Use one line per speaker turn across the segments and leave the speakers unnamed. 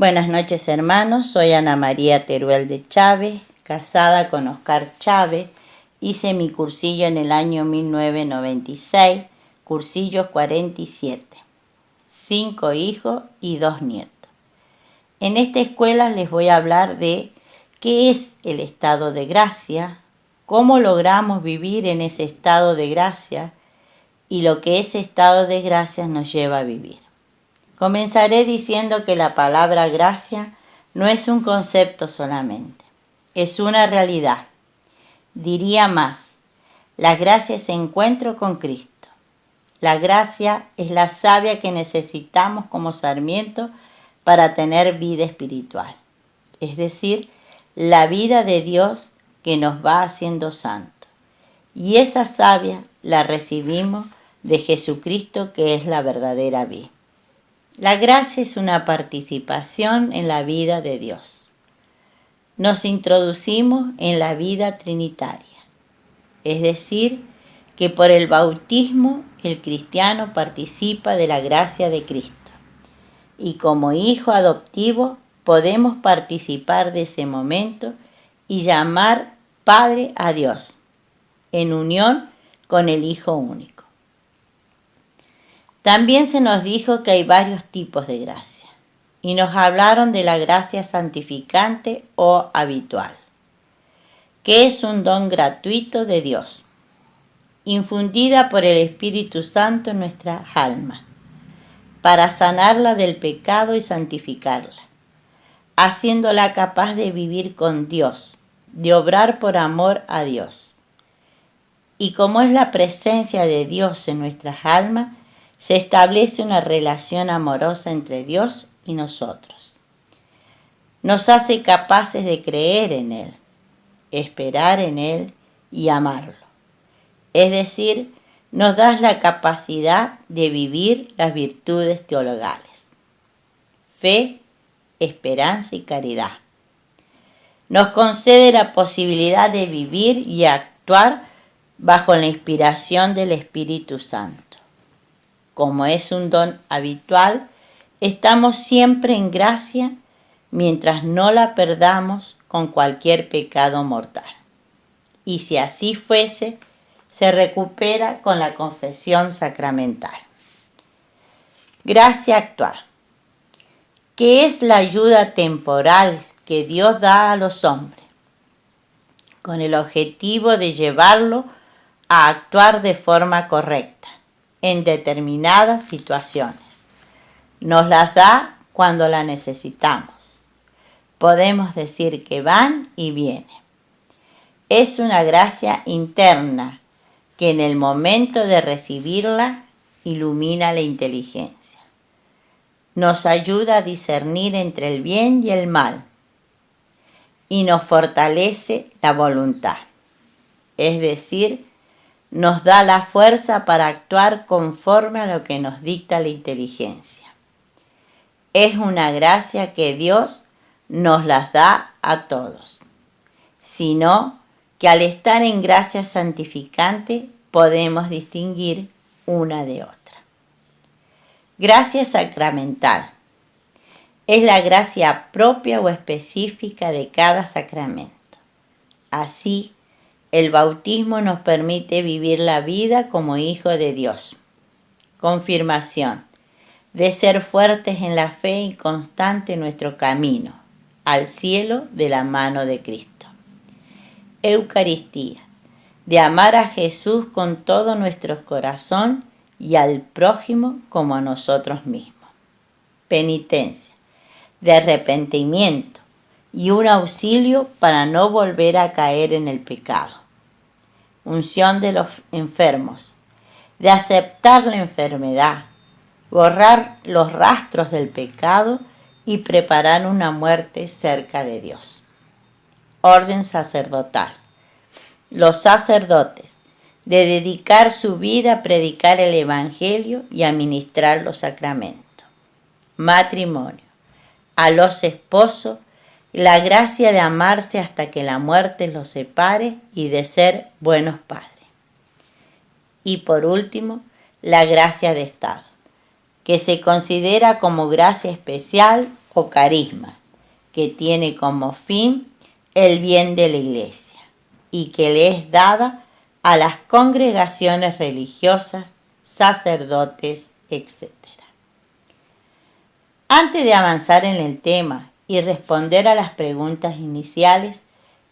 Buenas noches, hermanos. Soy Ana María Teruel de Chávez, casada con Oscar Chávez. Hice mi cursillo en el año 1996, cursillos 47. 5 hijos y 2 nietos. En esta escuela les voy a hablar de qué es el estado de gracia, cómo logramos vivir en ese estado de gracia y lo que ese estado de gracia nos lleva a vivir. Comenzaré diciendo que la palabra gracia no es un concepto solamente, es una realidad. Diría más, la gracia es encuentro con Cristo. La gracia es la savia que necesitamos como sarmiento para tener vida espiritual, es decir, la vida de Dios que nos va haciendo santos. Y esa savia la recibimos de Jesucristo, que es la verdadera vida. La gracia es una participación en la vida de Dios. Nos introducimos en la vida trinitaria, es decir, que por el bautismo el cristiano participa de la gracia de Cristo y como hijo adoptivo podemos participar de ese momento y llamar Padre a Dios, en unión con el Hijo único. También se nos dijo que hay varios tipos de gracia y nos hablaron de la gracia santificante o habitual, que es un don gratuito de Dios, infundida por el Espíritu Santo en nuestras almas, para sanarla del pecado y santificarla, haciéndola capaz de vivir con Dios, de obrar por amor a Dios. Y como es la presencia de Dios en nuestras almas, se establece una relación amorosa entre Dios y nosotros. Nos hace capaces de creer en Él, esperar en Él y amarlo. Es decir, nos da la capacidad de vivir las virtudes teologales: fe, esperanza y caridad. Nos concede la posibilidad de vivir y actuar bajo la inspiración del Espíritu Santo. Como es un don habitual, estamos siempre en gracia mientras no la perdamos con cualquier pecado mortal. Y si así fuese, se recupera con la confesión sacramental. Gracia actual, que es la ayuda temporal que Dios da a los hombres, con el objetivo de llevarlo a actuar de forma correcta en determinadas situaciones. Nos las da cuando la necesitamos. Podemos decir que van y vienen. Es una gracia interna que en el momento de recibirla ilumina la inteligencia. Nos ayuda a discernir entre el bien y el mal y nos fortalece la voluntad. Es decir, nos da la fuerza para actuar conforme a lo que nos dicta la inteligencia. Es una gracia que Dios nos las da a todos, sino que al estar en gracia santificante podemos distinguir una de otra. Gracia sacramental es la gracia propia o específica de cada sacramento. Así, el bautismo nos permite vivir la vida como hijo de Dios. Confirmación de ser fuertes en la fe y constante en nuestro camino al cielo de la mano de Cristo. Eucaristía, de amar a Jesús con todo nuestro corazón y al prójimo como a nosotros mismos. Penitencia, de arrepentimiento y un auxilio para no volver a caer en el pecado. Unción de los enfermos, de aceptar la enfermedad, borrar los rastros del pecado y preparar una muerte cerca de Dios. Orden sacerdotal. Los sacerdotes, de dedicar su vida a predicar el Evangelio y a ministrar los sacramentos. Matrimonio. A los esposos, la gracia de amarse hasta que la muerte los separe y de ser buenos padres. Y por último, la gracia de Estado, que se considera como gracia especial o carisma, que tiene como fin el bien de la Iglesia y que le es dada a las congregaciones religiosas, sacerdotes, etc. Antes de avanzar en el tema y responder a las preguntas iniciales,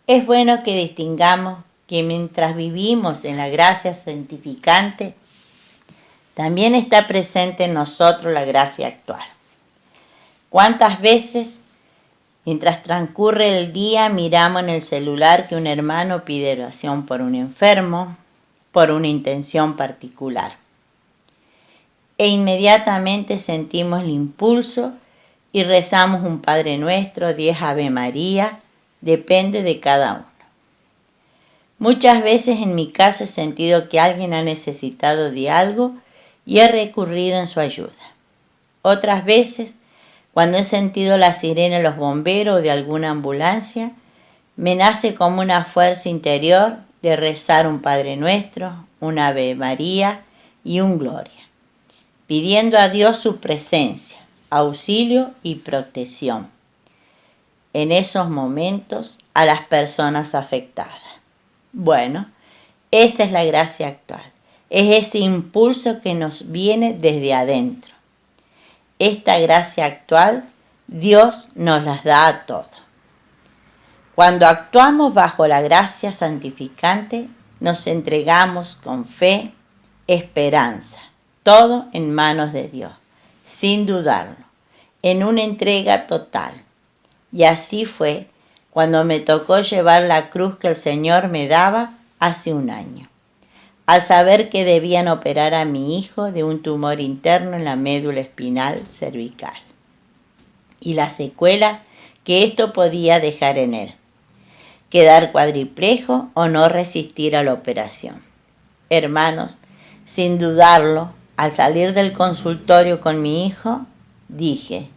es bueno que distingamos que mientras vivimos en la gracia santificante, también está presente en nosotros la gracia actual. ¿Cuántas veces, mientras transcurre el día, miramos en el celular que un hermano pide oración por un enfermo, por una intención particular? E inmediatamente sentimos el impulso y rezamos un Padre Nuestro, 10 Ave María, depende de cada uno. Muchas veces en mi caso he sentido que alguien ha necesitado de algo y he recurrido en su ayuda. Otras veces, cuando he sentido la sirena de los bomberos o de alguna ambulancia, me nace como una fuerza interior de rezar un Padre Nuestro, un Ave María y un Gloria, pidiendo a Dios su presencia, auxilio y protección en esos momentos a las personas afectadas. Bueno, esa es la gracia actual. Es ese impulso que nos viene desde adentro. Esta gracia actual, Dios nos las da a todos. Cuando actuamos bajo la gracia santificante, nos entregamos con fe, esperanza, todo en manos de Dios, sin dudarlo, en una entrega total. Y así fue cuando me tocó llevar la cruz que el Señor me daba hace un año, al saber que debían operar a mi hijo de un tumor interno en la médula espinal cervical y la secuela que esto podía dejar en él, quedar cuadriplejo o no resistir a la operación. Hermanos, sin dudarlo, al salir del consultorio con mi hijo, dije: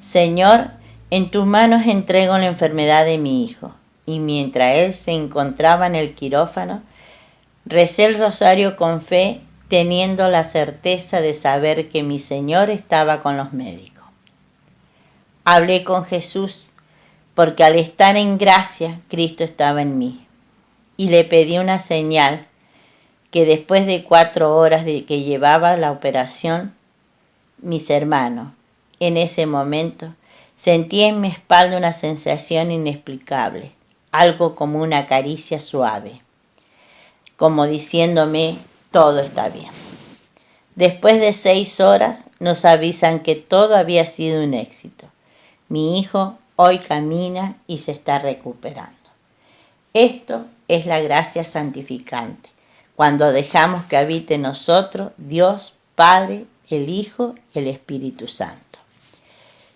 Señor, en tus manos entrego la enfermedad de mi hijo. Y mientras él se encontraba en el quirófano, recé el rosario con fe, teniendo la certeza de saber que mi Señor estaba con los médicos. Hablé con Jesús, porque al estar en gracia, Cristo estaba en mí. Y le pedí una señal que después de 4 horas de que llevaba la operación, mis hermanos, en ese momento, sentí en mi espalda una sensación inexplicable, algo como una caricia suave, como diciéndome: todo está bien. Después de 6 horas nos avisan que todo había sido un éxito. Mi hijo hoy camina y se está recuperando. Esto es la gracia santificante, cuando dejamos que habite en nosotros Dios Padre, el Hijo y el Espíritu Santo.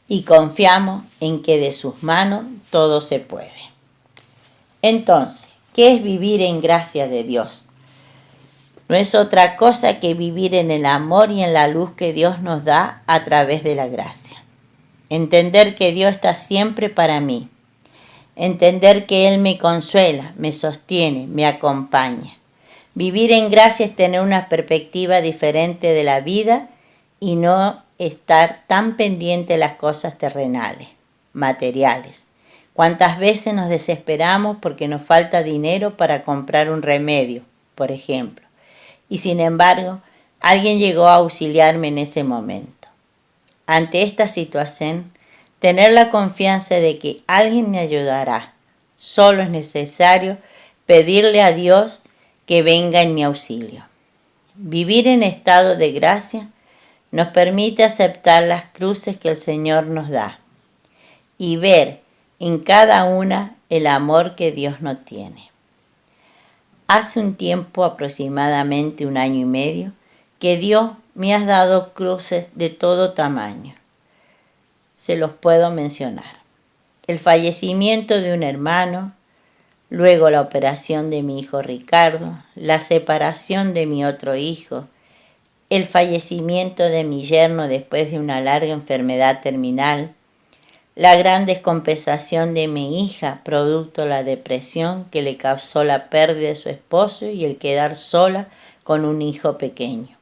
Y confiamos en que de sus manos todo se puede. Entonces, ¿qué es vivir en gracia de Dios? No es otra cosa que vivir en el amor y en la luz que Dios nos da a través de la gracia. Entender que Dios está siempre para mí. Entender que Él me consuela, me sostiene, me acompaña. Vivir en gracia es tener una perspectiva diferente de la vida y no estar tan pendiente de las cosas terrenales, materiales. ¿Cuántas veces nos desesperamos porque nos falta dinero para comprar un remedio, por ejemplo? Y sin embargo, alguien llegó a auxiliarme en ese momento. Ante esta situación, tener la confianza de que alguien me ayudará. Solo es necesario pedirle a Dios que venga en mi auxilio. Vivir en estado de gracia nos permite aceptar las cruces que el Señor nos da y ver en cada una el amor que Dios nos tiene. Hace un tiempo, aproximadamente 1 año y medio, que Dios me ha dado cruces de todo tamaño. Se los puedo mencionar. El fallecimiento de un hermano, luego la operación de mi hijo Ricardo, la separación de mi otro hijo, el fallecimiento de mi yerno después de una larga enfermedad terminal, la gran descompensación de mi hija producto de la depresión que le causó la pérdida de su esposo y el quedar sola con un hijo pequeño.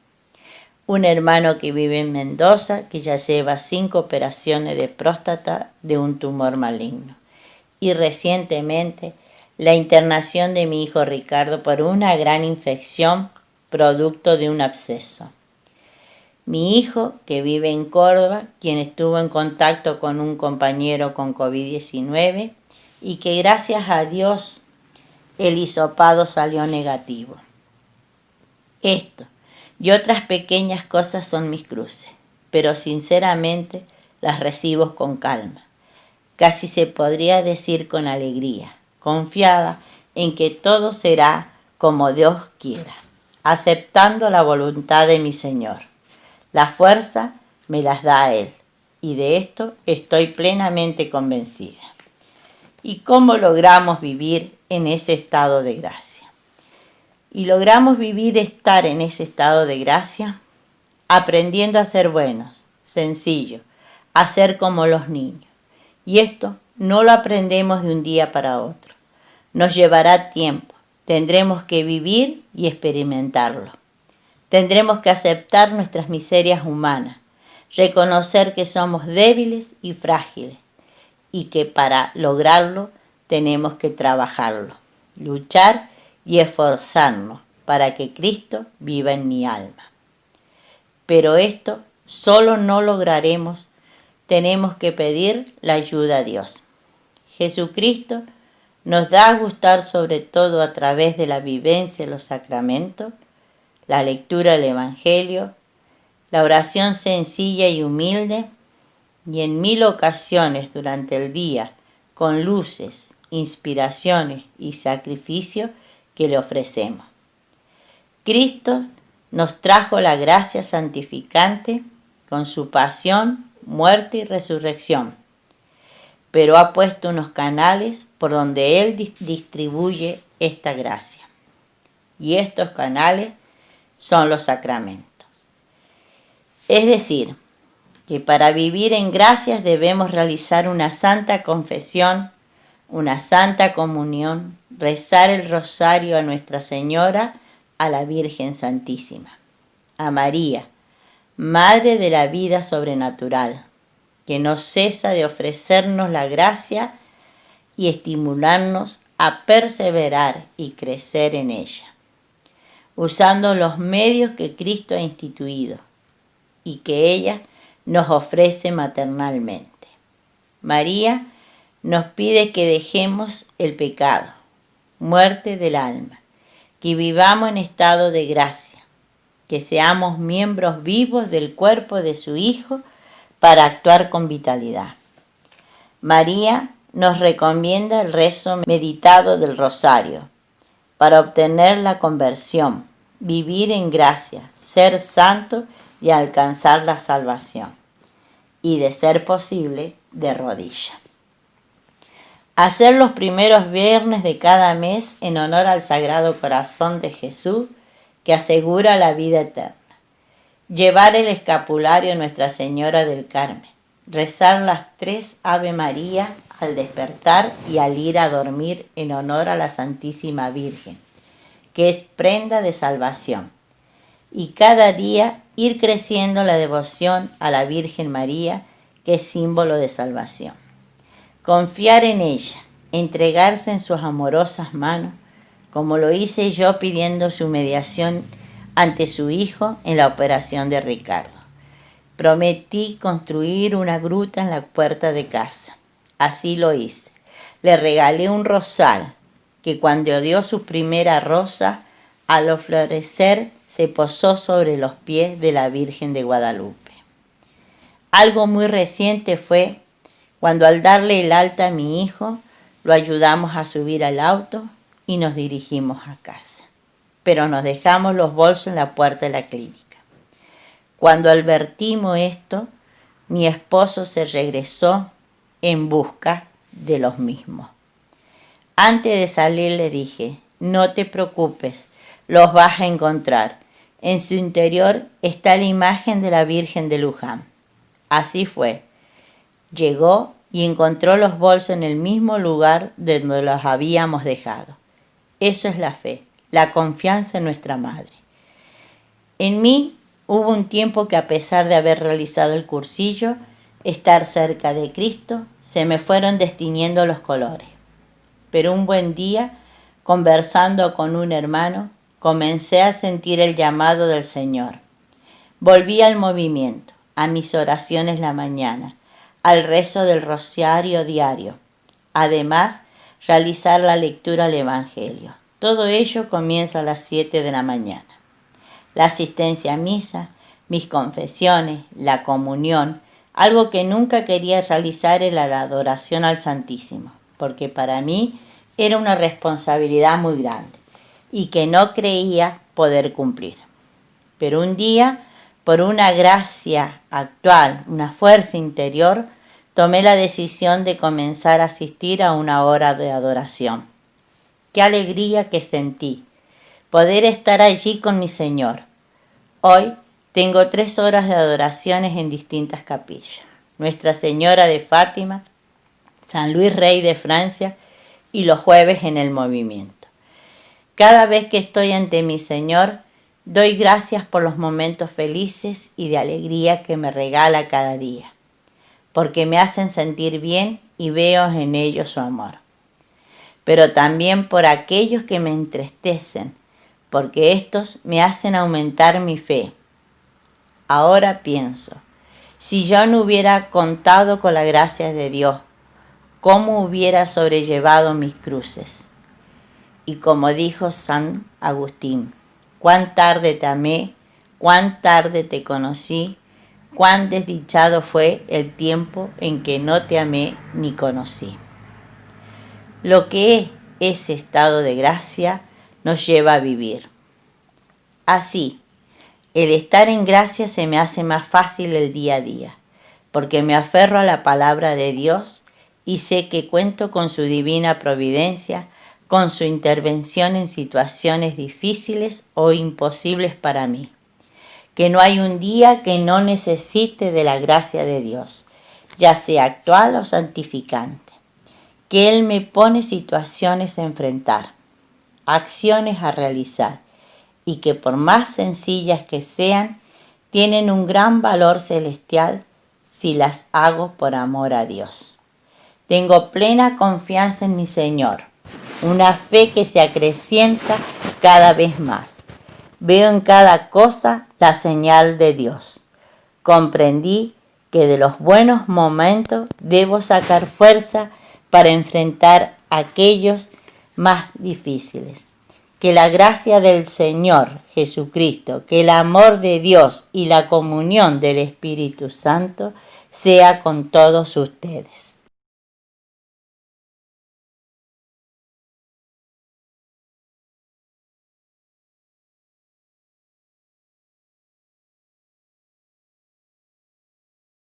un hermano que vive en Mendoza que ya lleva 5 operaciones de próstata de un tumor maligno. Y recientemente la internación de mi hijo Ricardo por una gran infección producto de un absceso. Mi hijo, que vive en Córdoba, quien estuvo en contacto con un compañero con COVID-19 y que gracias a Dios el hisopado salió negativo. Esto y otras pequeñas cosas son mis cruces, pero sinceramente las recibo con calma. Casi se podría decir con alegría, confiada en que todo será como Dios quiera, aceptando la voluntad de mi Señor. La fuerza me las da Él, y de esto estoy plenamente convencida. ¿Y cómo logramos vivir en ese estado de gracia? Y logramos estar en ese estado de gracia aprendiendo a ser buenos, sencillos, a ser como los niños. Y esto no lo aprendemos de un día para otro. Nos llevará tiempo. Tendremos que vivir y experimentarlo. Tendremos que aceptar nuestras miserias humanas, reconocer que somos débiles y frágiles y que para lograrlo tenemos que trabajarlo, luchar y esforzarnos para que Cristo viva en mi alma. Pero esto solo no lograremos, tenemos que pedir la ayuda a Dios. Jesucristo nos da a gustar sobre todo a través de la vivencia de los sacramentos, la lectura del Evangelio, la oración sencilla y humilde, y en 1000 ocasiones durante el día, con luces, inspiraciones y sacrificios que le ofrecemos. Cristo nos trajo la gracia santificante con su pasión, muerte y resurrección, pero ha puesto unos canales por donde Él distribuye esta gracia. Y estos canales son los sacramentos. Es decir, que para vivir en gracias debemos realizar una santa confesión, una santa comunión, rezar el rosario a Nuestra Señora, a la Virgen Santísima, a María, Madre de la vida sobrenatural, que no cesa de ofrecernos la gracia y estimularnos a perseverar y crecer en ella, usando los medios que Cristo ha instituido y que ella nos ofrece maternalmente. María nos pide que dejemos el pecado, muerte del alma, que vivamos en estado de gracia, que seamos miembros vivos del cuerpo de su Hijo para actuar con vitalidad. María nos recomienda el rezo meditado del rosario para obtener la conversión, vivir en gracia, ser santo y alcanzar la salvación, y de ser posible, de rodillas. Hacer los primeros viernes de cada mes en honor al Sagrado Corazón de Jesús, que asegura la vida eterna. Llevar el escapulario a Nuestra Señora del Carmen. Rezar las 3 Ave María al despertar y al ir a dormir en honor a la Santísima Virgen, que es prenda de salvación. Y cada día ir creciendo la devoción a la Virgen María, que es símbolo de salvación. Confiar en ella, entregarse en sus amorosas manos, como lo hice yo pidiendo su mediación ante su hijo en la operación de Ricardo. Prometí construir una gruta en la puerta de casa. Así lo hice. Le regalé un rosal que cuando dio su primera rosa, al florecer se posó sobre los pies de la Virgen de Guadalupe. Algo muy reciente fue cuando al darle el alta a mi hijo, lo ayudamos a subir al auto y nos dirigimos a casa. Pero nos dejamos los bolsos en la puerta de la clínica. Cuando advertimos esto, mi esposo se regresó en busca de los mismos. Antes de salir le dije, no te preocupes, los vas a encontrar. En su interior está la imagen de la Virgen de Luján. Así fue. Llegó y encontró los bolsos en el mismo lugar donde los habíamos dejado. Eso es la fe, la confianza en nuestra Madre. En mí Hubo un tiempo que, a pesar de haber realizado el cursillo, estar cerca de Cristo, se me fueron destiñendo los colores. Pero un buen día, conversando con un hermano, comencé a sentir el llamado del Señor. Volví al movimiento, a mis oraciones la mañana, al rezo del rosario diario. Además, realizar la lectura del Evangelio. Todo ello comienza a las 7 de la mañana. La asistencia a misa, mis confesiones, la comunión, algo que nunca quería realizar era la adoración al Santísimo, porque para mí era una responsabilidad muy grande y que no creía poder cumplir. Pero un día, por una gracia actual, una fuerza interior, tomé la decisión de comenzar a asistir a una hora de adoración. Qué alegría que sentí, poder estar allí con mi Señor. Hoy tengo 3 horas de adoraciones en distintas capillas. Nuestra Señora de Fátima, San Luis Rey de Francia y los jueves en el movimiento. Cada vez que estoy ante mi Señor, doy gracias por los momentos felices y de alegría que me regala cada día, porque me hacen sentir bien y veo en ellos su amor. Pero también por aquellos que me entristecen, porque estos me hacen aumentar mi fe. Ahora pienso, si yo no hubiera contado con la gracia de Dios, ¿cómo hubiera sobrellevado mis cruces? Y como dijo San Agustín, cuán tarde te amé, cuán tarde te conocí, cuán desdichado fue el tiempo en que no te amé ni conocí. Lo que es ese estado de gracia nos lleva a vivir. Así, el estar en gracia se me hace más fácil el día a día, porque me aferro a la palabra de Dios y sé que cuento con su divina providencia, con su intervención en situaciones difíciles o imposibles para mí. Que no hay un día que no necesite de la gracia de Dios, ya sea actual o santificante. Que Él me pone situaciones a enfrentar, acciones a realizar, y que por más sencillas que sean, tienen un gran valor celestial si las hago por amor a Dios. Tengo plena confianza en mi Señor, una fe que se acrecienta cada vez más. Veo en cada cosa la señal de Dios. Comprendí que de los buenos momentos debo sacar fuerza para enfrentar aquellos más difíciles. Que la gracia del Señor Jesucristo, que el amor de Dios y la comunión del Espíritu Santo sea con todos ustedes.